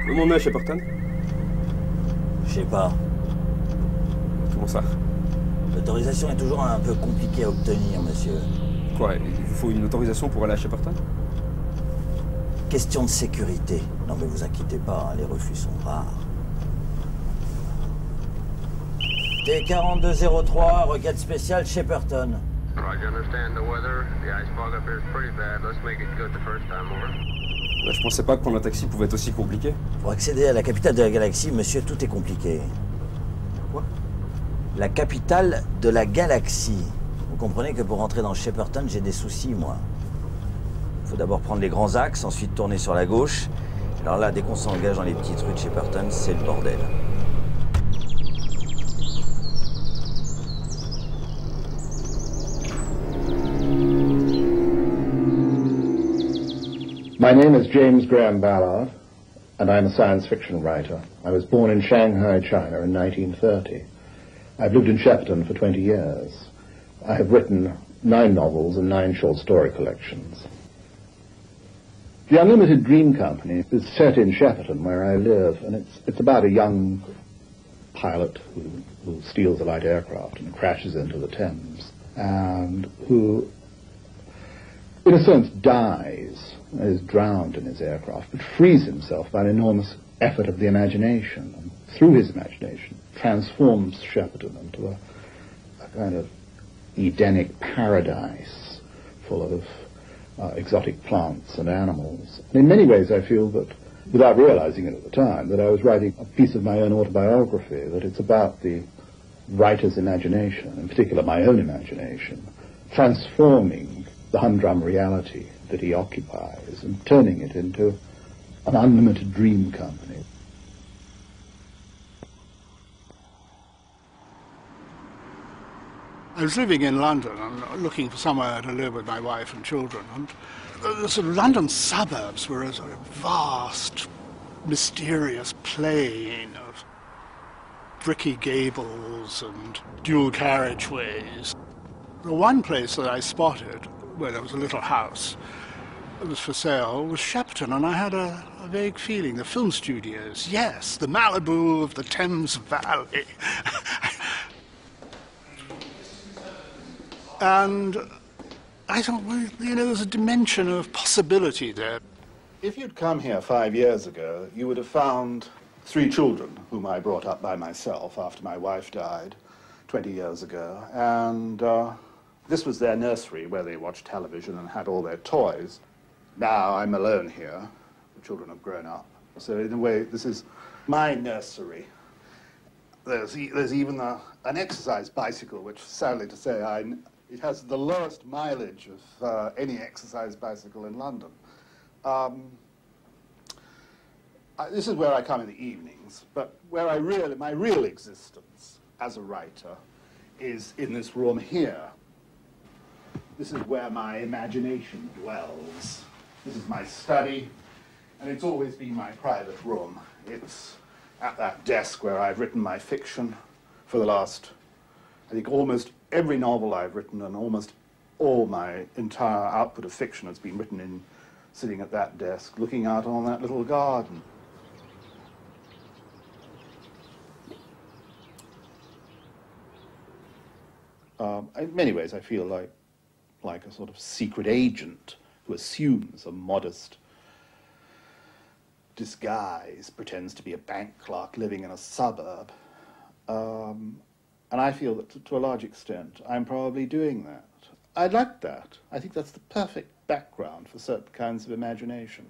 Vous m'emmenez à Shepperton? Je sais pas. Comment ça? L'autorisation est toujours un peu compliquée à obtenir, monsieur. Quoi, il vous faut une autorisation pour aller à Shepperton? Question de sécurité. Non mais vous inquiétez pas, hein, les refus sont rares. T4203, requête spéciale Shepperton. Je pensais pas que prendre un taxi pouvait être aussi compliqué. Pour accéder à la capitale de la galaxie, monsieur, tout est compliqué. Quoi? La capitale de la galaxie. Vous comprenez que pour rentrer dans Shepperton, j'ai des soucis, moi. Il faut d'abord prendre les grands axes, ensuite tourner sur la gauche. Alors là, dès qu'on s'engage dans les petites rues de Shepperton, c'est le bordel. My name is James Graham Ballard, and I'm a science fiction writer. I was born in Shanghai, China in 1930. I've lived in Shepperton for 20 years. I have written 9 novels and 9 short story collections. The Unlimited Dream Company is set in Shepperton, where I live, and it's about a young pilot who steals a light aircraft and crashes into the Thames, and who, in a sense, dies, is drowned in his aircraft, but frees himself by an enormous effort of the imagination, and through his imagination transforms Shepperton into a kind of Edenic paradise full of exotic plants and animals. In many ways I feel that, without realizing it at the time, that I was writing a piece of my own autobiography, that it's about the writer's imagination, in particular my own imagination, transforming the humdrum reality that he occupies and turning it into an unlimited dream company. I was living in London and looking for somewhere to live with my wife and children, and the sort of London suburbs were a sort of vast, mysterious plain of bricky gables and dual carriageways. The one place that I spotted, where there was a little house that was for sale, was Shepperton, and I had a vague feeling, the film studios, yes, the Malibu of the Thames Valley. And I thought, well, you know, there's a dimension of possibility there. If you'd come here 5 years ago, you would have found 3 children whom I brought up by myself after my wife died 20 years ago. And this was their nursery where they watched television and had all their toys. Now I'm alone here. The children have grown up. So in a way, this is my nursery. There's even an exercise bicycle, which, sadly to say, it has the lowest mileage of any exercise bicycle in London. This is where I come in the evenings, but where my real existence as a writer is in this room here. This is where my imagination dwells. This is my study, and it's always been my private room. It's at that desk where I've written my fiction for the last, I think, almost every novel I've written and almost all my entire output of fiction has been written in sitting at that desk, looking out on that little garden. In many ways, I feel like a sort of secret agent who assumes a modest disguise, pretends to be a bank clerk living in a suburb. And I feel that to a large extent, I'm probably doing that. I like that. I think that's the perfect background for certain kinds of imagination.